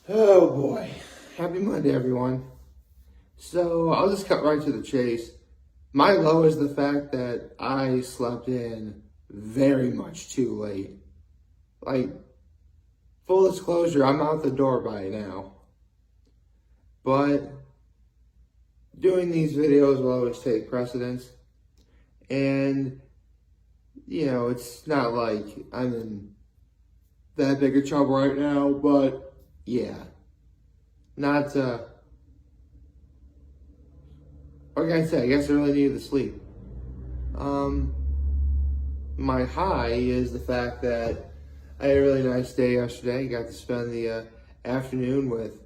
Oh boy. Happy Monday, everyone. So I'll just cut right to the chase. My low is the fact that I slept in very much too late. Like, full disclosure, I'm out the door by now. But doing these videos will always take precedence. And, it's not like I'm in that big of trouble right now, but yeah. Not, What can I say? I guess I really needed the sleep. My high is the fact that I had a really nice day yesterday. Got to spend the afternoon with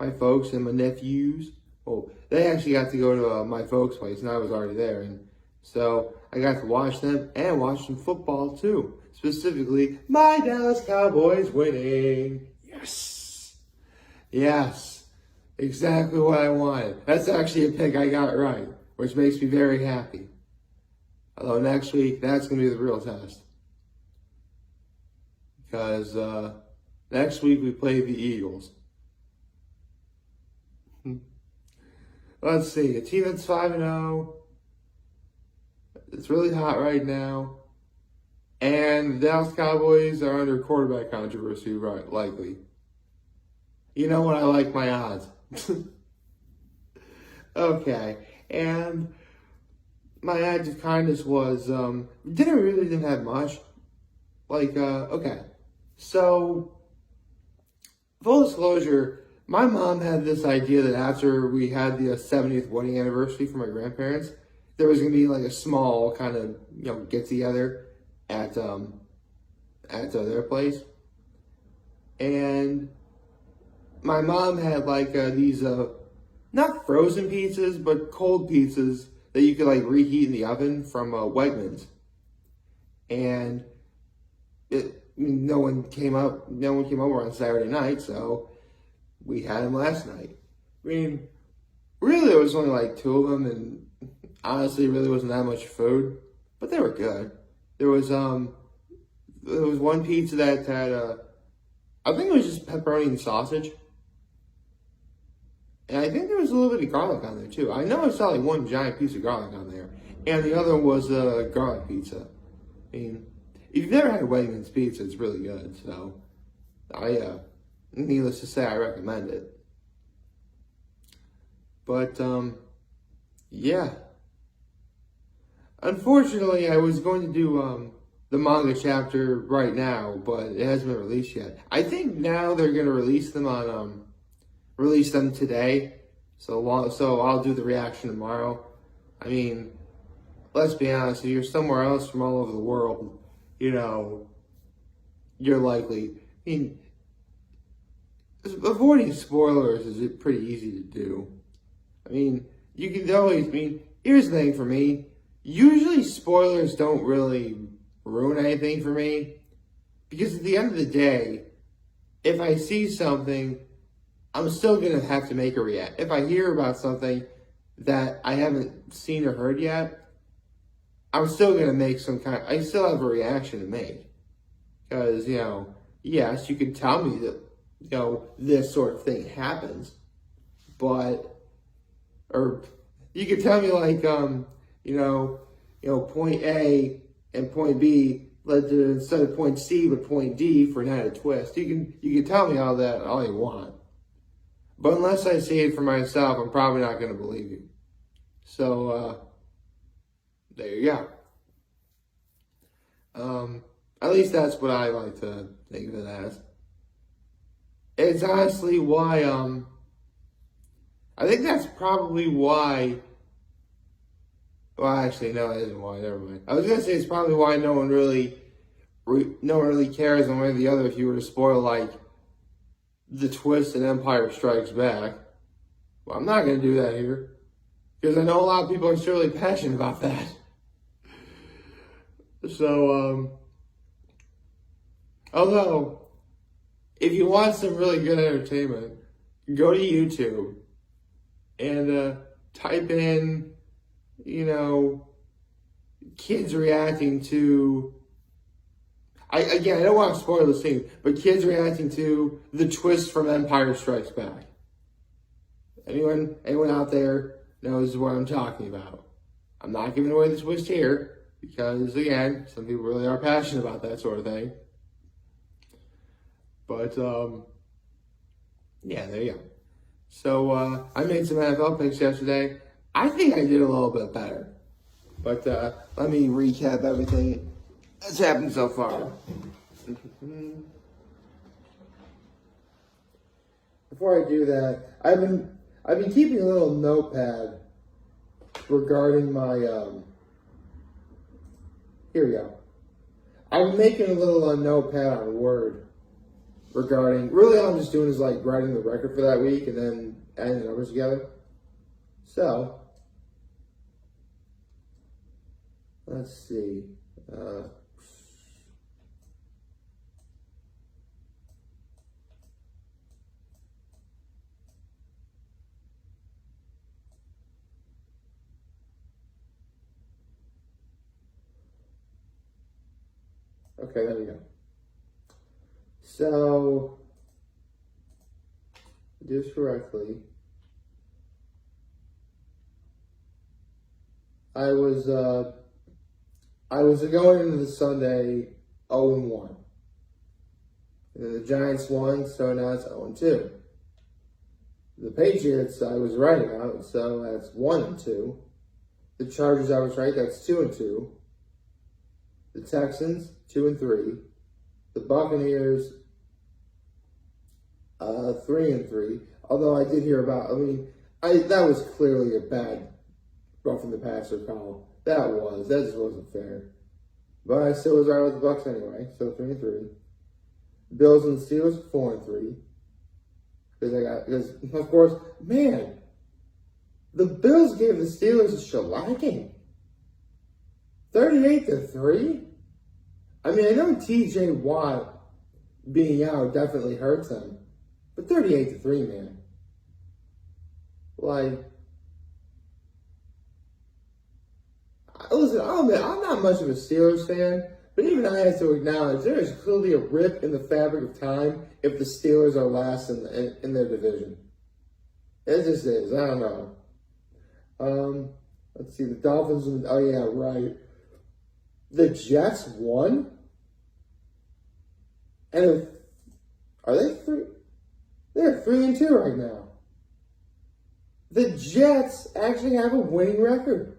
my folks and my nephews. Well, they actually got to go to my folks' place, and I was already there. And so I got to watch them and watch some football too. Specifically, my Dallas Cowboys winning. Yes. Yes. Exactly what I wanted. That's actually a pick I got right, which makes me very happy. Although next week, that's going to be the real test. Because next week we play the Eagles. Let's see, a team that's 5-0. It's really hot right now. And the Dallas Cowboys are under quarterback controversy, right? Likely. You know what? I like my odds. Okay, and my act of kindness was, didn't have much. Okay. So, full disclosure, my mom had this idea that after we had the 70th wedding anniversary for my grandparents, there was going to be like a small kind of, get together at their place. And my mom had these, not frozen pizzas, but cold pizzas that you could reheat in the oven from Wegmans. And no one came over on Saturday night, so we had them last night. I mean, really there was only two of them, and honestly really wasn't that much food, but they were good. There was one pizza that had I think it was just pepperoni and sausage. And I think there was a little bit of garlic on there too. I know I saw one giant piece of garlic on there. And the other was a garlic pizza. I mean, if you've never had Wegmans pizza, it's really good. So, needless to say, I recommend it. But, yeah. Unfortunately, I was going to do the manga chapter right now, but it hasn't been released yet. I think now they're going to release them today, so I'll do the reaction tomorrow. I mean, let's be honest, if you're somewhere else from all over the world, you're likely, avoiding spoilers is pretty easy to do. I mean, you can always, here's the thing for me, usually spoilers don't really ruin anything for me, because at the end of the day, if I see something, I'm still going to have to make a react. If I hear about something that I haven't seen or heard yet, I'm still going to make I still have a reaction to make. Because, yes, you can tell me that, this sort of thing happens. Or you can tell me point A and point B led to, instead of point C, but point D for an added twist. You can tell me all that all you want. But unless I see it for myself, I'm probably not going to believe you. So, there you go. At least that's what I like to think of it as. It's honestly why, I think that's probably why, well, actually, no, it isn't why, never mind. I was going to say it's probably why no one really cares one way or the other if you were to spoil, the twist in Empire Strikes Back. Well, I'm not going to do that here, because I know a lot of people are surely passionate about that. So, although, if you want some really good entertainment, go to YouTube and type in, kids reacting to, I don't want to spoil the scene, but kids reacting to the twist from Empire Strikes Back. Anyone out there knows what I'm talking about. I'm not giving away the twist here because, again, some people really are passionate about that sort of thing. But, yeah, there you go. So, I made some NFL picks yesterday. I think I did a little bit better. But let me recap everything that's happened so far. Before I do that, I've been keeping a little notepad regarding my here we go. I'm making a little notepad on Word regarding, really all I'm just doing is like writing the record for that week and then adding the numbers together. So, let's see. Okay, there we go. So, do this correctly. I was going into the Sunday 0-1. And then the Giants won, so now it's 0-2. The Patriots I was right about, so that's 1-2. The Chargers I was right, that's 2-2. The Texans 2-3. The Buccaneers 3-3. Although I did hear about, that was clearly a bad roughing the passer call. That just wasn't fair. But I still was right with the Bucs anyway, so 3-3. Bills and the Steelers 4-3. Because of course, man, the Bills gave the Steelers a shellacking. 38-3. I know T.J. Watt being out definitely hurts them, but 38-3, man. Listen, I'm not much of a Steelers fan, but even I have to acknowledge there is clearly a rip in the fabric of time if the Steelers are last in their division. It just is. I don't know. Let's see. The Dolphins. Oh yeah, right. The Jets won, and are they three? They're 3-2 right now. The Jets actually have a winning record.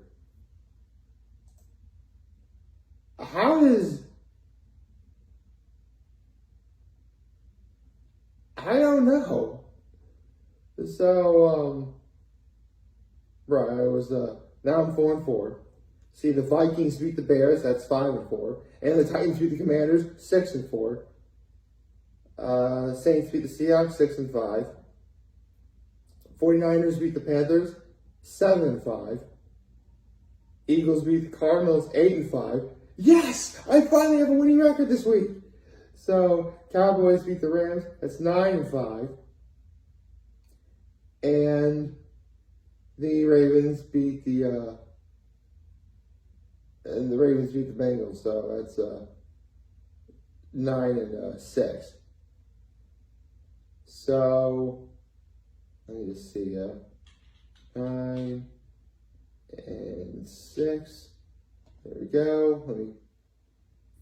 I don't know. So, right, now I'm 4-4. See, the Vikings beat the Bears, that's 5-4. And the Titans beat the Commanders, 6-4. Saints beat the Seahawks, 6-5. 49ers beat the Panthers, 7-5. Eagles beat the Cardinals, 8-5. Yes! I finally have a winning record this week. So, Cowboys beat the Rams, that's 9-5. And the Ravens beat the Bengals, so that's 9-6. So let me just see, 9-6. There we go. Let me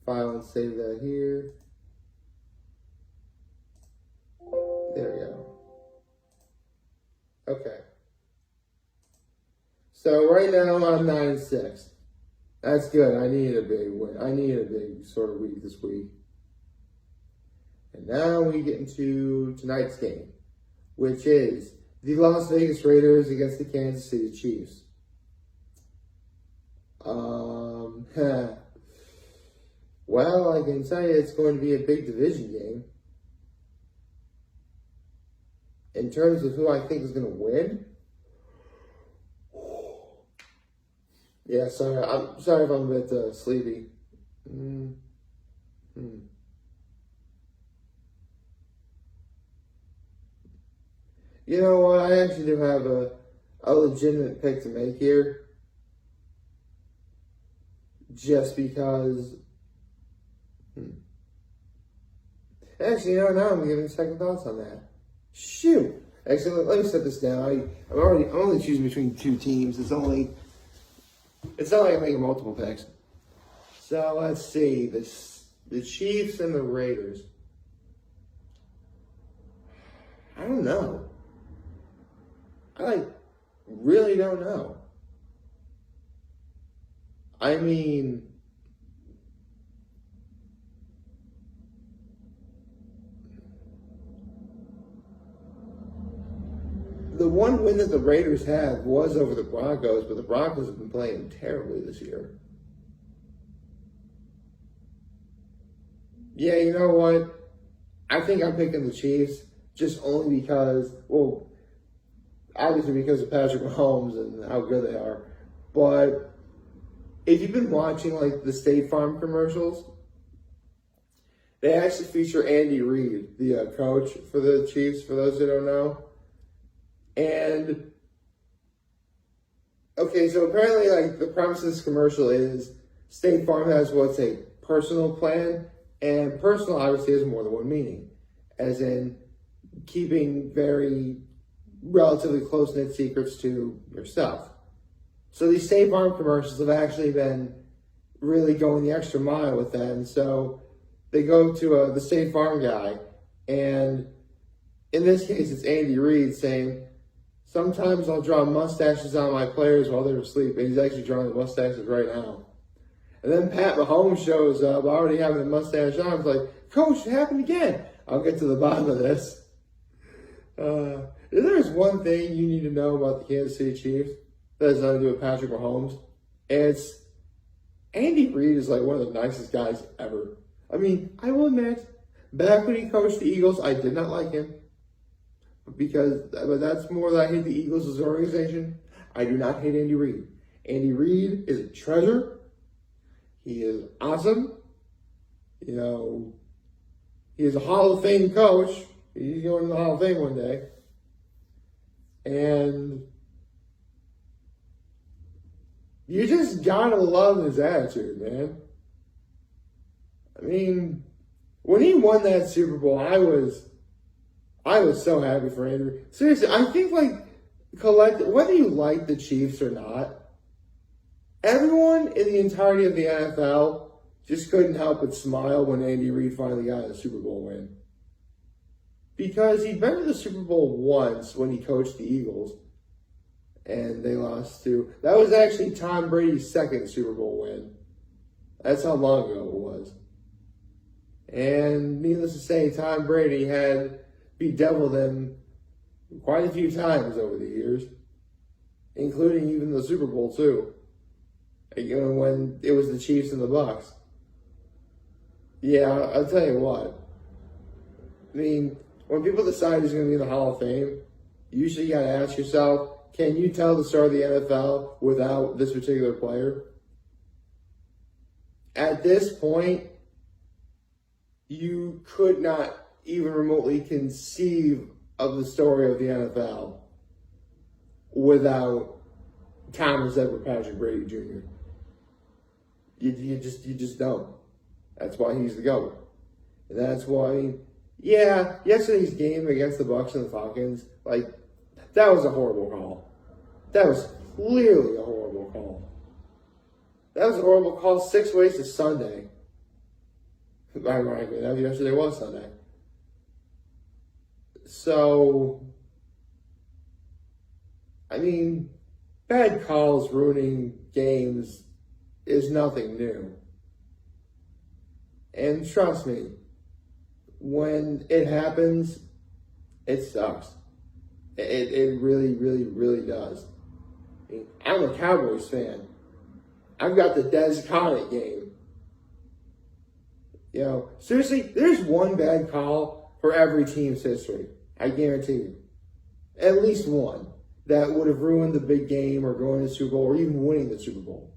file and save that here. There we go. Okay. So right now I'm 9-6. That's good. I needed a big win. I needed a big sort of week this week. And now we get into tonight's game, which is the Las Vegas Raiders against the Kansas City Chiefs. Well, I can tell you it's going to be a big division game. In terms of who I think is going to win, yeah, sorry. I'm sorry if I'm a bit sleepy. You know what? I actually do have a legitimate pick to make here. Just because Actually, now I'm giving second thoughts on that. Shoot. Actually, let me set this down. I'm only choosing between two teams. It's not like I'm making multiple picks. So let's see. The Chiefs and the Raiders. I don't know. I really don't know. I mean, the one win that the Raiders had was over the Broncos, but the Broncos have been playing terribly this year. Yeah, you know what? I think I'm picking the Chiefs just only because, well, obviously because of Patrick Mahomes and how good they are. But if you've been watching like the State Farm commercials, they actually feature Andy Reid, the coach for the Chiefs, for those who don't know. And, okay, so apparently like the premise of this commercial is State Farm has what's a personal plan, and personal obviously has more than one meaning, as in keeping very relatively close-knit secrets to yourself. So these State Farm commercials have actually been really going the extra mile with that. And so they go to the State Farm guy, and in this case, it's Andy Reid saying, sometimes I'll draw mustaches on my players while they're asleep, and he's actually drawing the mustaches right now. And then Pat Mahomes shows up, already having a mustache on. It's like, Coach, it happened again. I'll get to the bottom of this. If there's one thing you need to know about the Kansas City Chiefs that has nothing to do with Patrick Mahomes, it's Andy Reid is like one of the nicest guys ever. I mean, I will admit, back when he coached the Eagles, I did not like him. But that's more that I hate the Eagles as an organization. I do not hate Andy Reid. Andy Reid is a treasure. He is awesome. You know, he is a Hall of Fame coach. He's going to the Hall of Fame one day. And you just gotta love his attitude, man. I mean, when he won that Super Bowl, I was so happy for Andrew. Seriously, I think whether you like the Chiefs or not, everyone in the entirety of the NFL just couldn't help but smile when Andy Reid finally got a Super Bowl win. Because he'd been to the Super Bowl once when he coached the Eagles, and they lost to. That was actually Tom Brady's second Super Bowl win. That's how long ago it was. And needless to say, Tom Brady had bedeviled him quite a few times over the years, including even the Super Bowl too. You know, when it was the Chiefs and the Bucs. Yeah, I'll tell you what. I mean, when people decide who's going to be in the Hall of Fame, you usually got to ask yourself, can you tell the start of the NFL without this particular player? At this point, you could not even remotely conceive of the story of the NFL without Thomas Edward Patrick Brady Jr. You just don't. That's why he's the GOAT. And that's why, I mean, yeah, yesterday's game against the Bucs and the Falcons, that was a horrible call. That was clearly a horrible call. That was a horrible call 6 ways to Sunday. Ironically, yesterday was Sunday. So, I mean, bad calls ruining games is nothing new. And trust me, when it happens, it sucks. It really, really, really does. I mean, I'm a Cowboys fan. I've got the Des Connick game. You know, seriously, there's one bad call for every team's history. I guarantee you. At least one that would have ruined the big game or going to the Super Bowl or even winning the Super Bowl.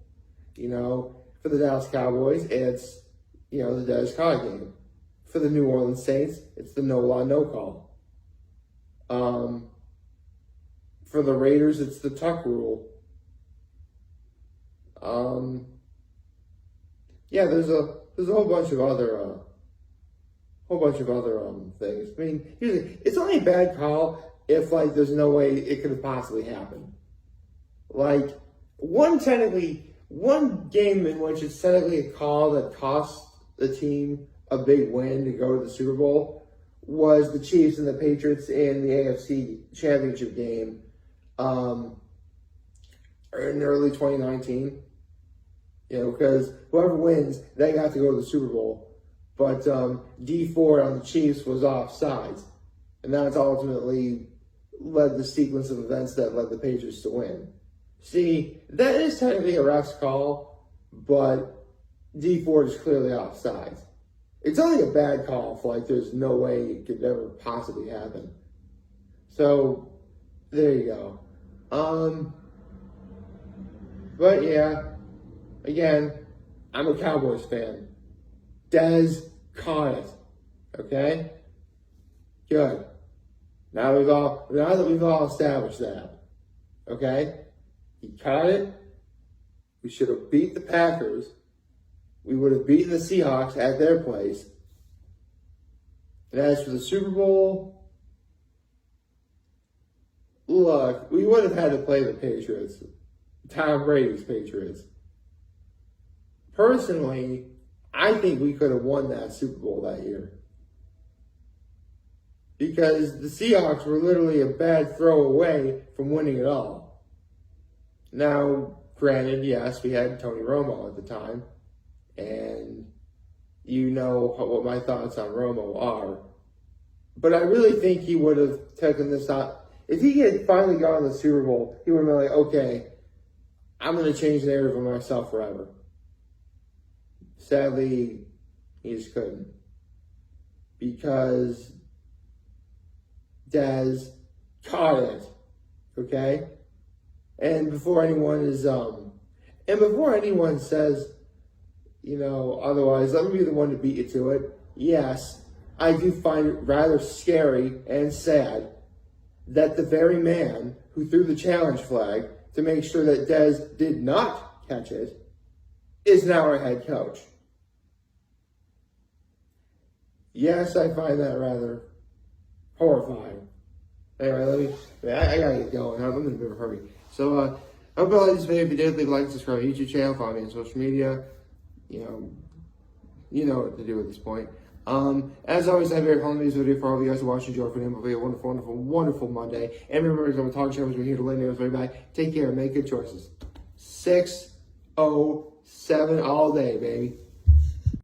You know, for the Dallas Cowboys, it's, the Des Connick game. For the New Orleans Saints, it's the no law, no call. For the Raiders, it's the Tuck rule. Yeah, there's a whole bunch of other whole bunch of other things. I mean, it's only a bad call if like there's no way it could have possibly happened. Like one game in which it's technically a call that cost the team a big win to go to the Super Bowl was the Chiefs and the Patriots in the AFC Championship game in early 2019. You know, because whoever wins, they got to go to the Super Bowl. But D Ford on the Chiefs was offsides. And that's ultimately led the sequence of events that led the Patriots to win. See, that is technically a ref's call, but D Ford is clearly offsides. It's only a bad call if like there's no way it could ever possibly happen. So there you go. But yeah, again, I'm a Cowboys fan. Dez caught it. Okay? Good. Now that we've all established that. Okay? He caught it. We should have beat the Packers. We would have beaten the Seahawks at their place. And as for the Super Bowl, look, we would have had to play the Patriots. Tom Brady's Patriots. Personally, I think we could have won that Super Bowl that year. Because the Seahawks were literally a bad throw away from winning it all. Now, granted, yes, we had Tony Romo at the time. And you know what my thoughts on Romo are. But I really think he would have taken this out. If he had finally gone to the Super Bowl, he would have been like, okay, I'm going to change the narrative of myself forever. Sadly, he just couldn't. Because Dez caught it. Okay? And before anyone says, you know, otherwise, let me be the one to beat you to it. Yes, I do find it rather scary and sad that the very man who threw the challenge flag to make sure that Dez did not catch it is now our head coach. Yes, I find that rather horrifying. Anyway, I gotta get going. I'm in a bit of a hurry. So, I hope you liked this video. If you did, leave a like and subscribe to my YouTube channel. Follow me on social media. You know what to do at this point. As always, I have a very fun video for all of you guys who watch and enjoy. For them, a wonderful, wonderful, wonderful Monday. And remember, I'm talking channels. We're here to let you know right back. Take care. Make good choices. 6-0-7 all day, baby.